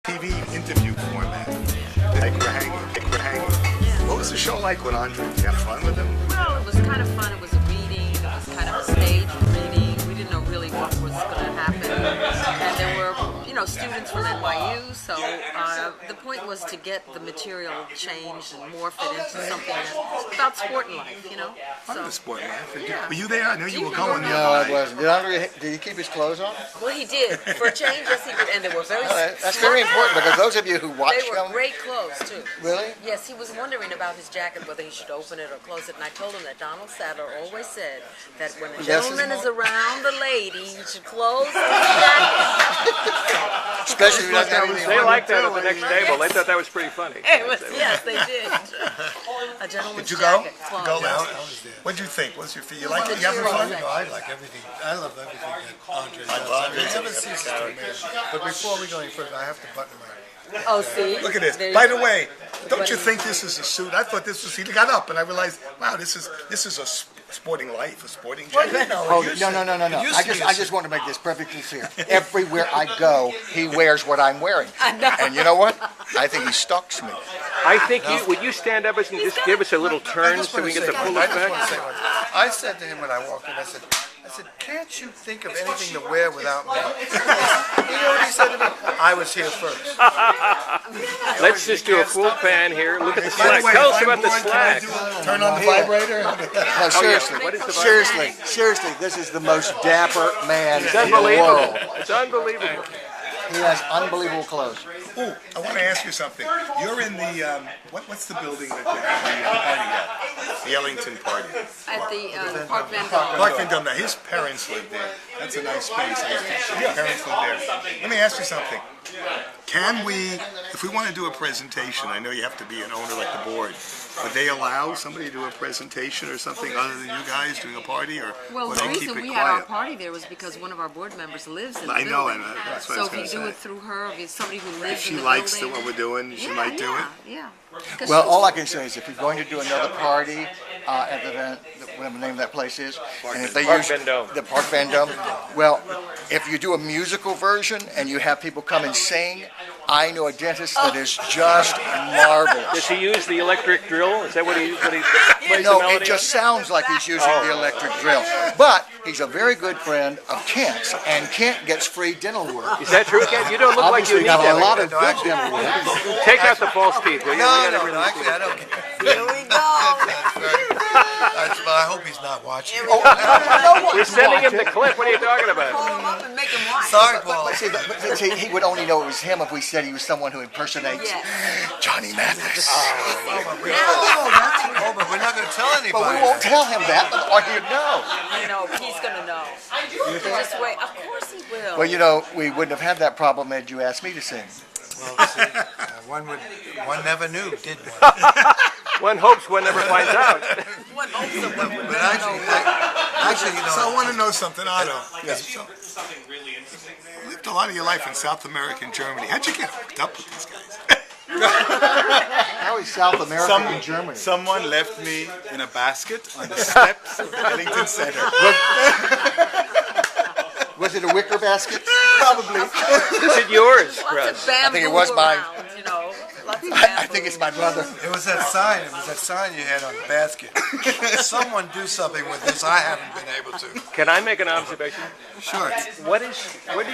TV interview format. Like we're hanging. What was the show like with Andre? Did you have fun with him? Well, it was kind of fun. It was a reading. It was kind of a stage reading. We didn't know really what was going to happen. And there were, students from NYU. So the point was to get the material changed and morph it into something that's about sport and life, Part of the sport life. Yeah. Were you there? I know you were going. No, I wasn't. Did he keep his clothes on? Well, he did. For a change, yes, he did. And they were very That's very important because those of you who watch They were great clothes, too. Really? Yes, he was wondering about his jacket, whether he should open it or close it. And I told him that Donald Sadler always said that when a gentleman is around the lady, you should close the jacket. Especially if you don't have anything They on. liked that at the next table. They thought that was pretty funny. Yes, they did. A gentleman's Did you go? jacket closed. Go now? I was there. What did you think? What's your feel? You Well, like it? the You having fun? material. I like everything. I love everything that Andre does. love He it. never ceases to amaze me. But before we go any further, I have to button my. Oh, see? Look at this. There By you the go. way, don't you think this is a suit? I thought this was. He got up, and I realized, wow, this is a sporting life, a sporting jacket. Oh, no. I just want to make this perfectly clear. Everywhere I go, he wears what I'm wearing. And you know what? I think he stalks me. I think would you stand up and just give us a little turn so we can get the full I just want to effect? say one thing. I said to him when I walked in, I said, can't you think of anything to wear without me? You know what he said to me? I was here first. Let's just do a full pan here. Look at the By slack. the way, Tell if us I'm about the bored, can I slack. turn on the vibrator? No, seriously. What is the Seriously, this is the most dapper man It's in the unbelievable. world. It's unbelievable. He has unbelievable clothes. Oh, I want to ask you something. You're in the what's the building that they have the party at? The Ellington party. At the Park Van Gogh. Clark Van Dam. Now his parents live there. That's a nice space. His parents live there. Let me ask you something. Can we, if we want to do a presentation, I know you have to be an owner like the board, would they allow somebody to do a presentation or something other than you guys doing a party, or Well, will the they keep reason it we had our quiet? party there was because one of our board members lives in the I know, building. and that's what I So was if gonna you do say. it through her, if it's somebody who If lives in she the likes building. what we're doing, she Yeah, might do it. Yeah. 'Cause Well, she's- all I can say is if you're going to do another party at the event, whatever the name of that place is, and if they Park use Van Dam. the Park Van Dam, well, if you do a musical version and you have people come and sing, I know a dentist that is just marvelous. Does he use the electric drill? Is that what he plays the No, melody it just sounds like he's using the electric drill. But he's a very good friend of Kent's, and Kent gets free dental work. on? Is that true, Ken? You don't look like you Obviously, need got a that. lot of good dental work. Take out the false teeth, will you? No, We gotta no, actually, I don't care. Here we go. But I hope he's not watching. We're sending him the clip. What are you talking about? Call him up and make him watch. Sorry, Paul. But see, he would only know it was him if we said he was someone who impersonates Yes. Johnny Mathis. Oh, but we're not going to tell anybody. But we won't tell him that, or he'd know. He's gonna know. Just wait. Of course he will. Well, we wouldn't have had that problem had you asked me to sing. Well, see, one never knew, did one? One hopes, one never finds out. One hopes that one would But know. actually, So I want to know something, Otto. So, you lived a lot of your life in South America and Germany. How'd you get hooked up with these guys? How is South America and Germany? Someone left me in a basket on the steps of Ellington Center. Was it a wicker basket? Probably. Is it yours, Lots Russ? of bamboo think it was mine. around, Lots of I bamboo. think it's my brother. it was that sign. It was that sign you had on the basket. Someone do something with this. I haven't been able to. Can I make an observation? Sure. Where did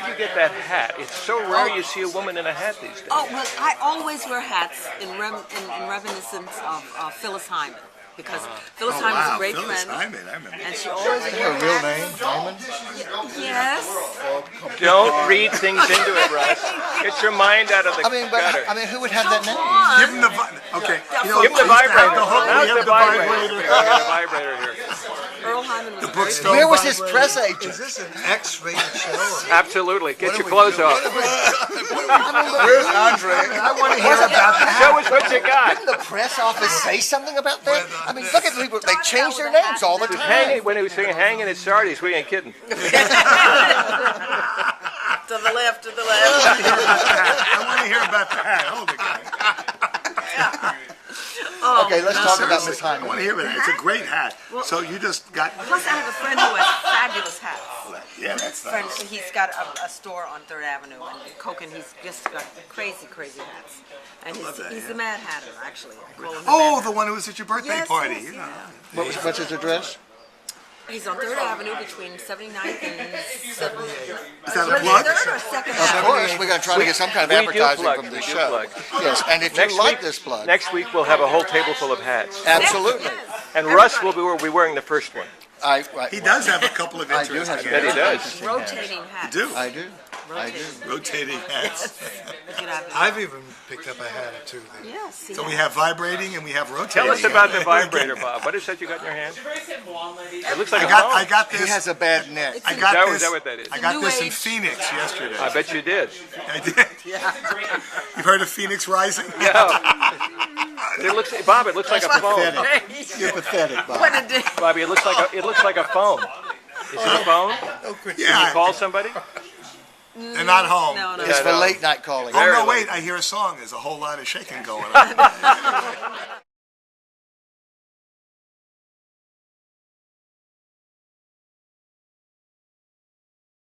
you get that hat? It's so rare you see a woman in a hat these days. Oh, well, I always wear hats in reminiscence of Phyllis Hyman. Because Phyllis Hyman's a great Phyllis friend. Hyman, I remember. And she always Her wore real hats. name, Diamond? Yes. Don't read things into it, Russ. Get your mind out of the gutter. Who would have that name? Give him the okay. Give him the vibrator. The hook, we Now's have the the vibrator. vibrator. We got a vibrator here. Earl Hyman was a very bookstore. Where was his press Is agent? this an X-rated show? Absolutely. Get your clothes off. Where's Andre? I want to hear about that. Show us what you got. Didn't the press office say something about that? I mean, look at the people. They change their names all the time. When he was singing Hangin' At Sardi, we ain't kidding. To the left, to the left. I want to hear about the hat. Hold it, guys. Okay, let's talk about Miss I want Hyman. to hear about it. It's a great hat. So you just got. Plus, I have a friend who has fabulous hats. Yeah, that's friend, nice. he's got a store on 3rd Avenue and Coke, and he's just got crazy hats. And love that, he's yeah. the Mad Hatter, actually. I call him Oh, Mad the one who was at your birthday Yes, party. yes, Yeah. What's his address? He's on 3rd Avenue between 79th and 78th. Is that a plug? 3rd or 2nd Of Avenue? course, we're going to try to get some kind of We do advertising plug, from the we do show. plug. Yes, and if you like this plug, Next week we'll have a whole table full of hats. absolutely. And Russ will be wearing the first one. He does have a couple of I do interesting have That he hats. does. Rotating hats. Do. I do. Rotating hats. You have- I've even picked up a hat or two there. Yes. So we have vibrating and we have rotating. Tell us about the vibrator, Bob. What is that you got in your hand? It looks like a I phone. got He this. has a bad neck. I got Is this. that what that is? I got New this in Age. Phoenix yesterday. I bet you did. I did. You've heard of Phoenix Rising? It looks, Bob. It looks like a phone. You're pathetic, Bob. What a day. Bobby, it looks like a phone. Is it a phone? Can you Yeah. call somebody? They're not home. No, no. It's for no. late night calling. Oh, Very no, late. wait. I hear a song. There's a whole lot of shaking going on.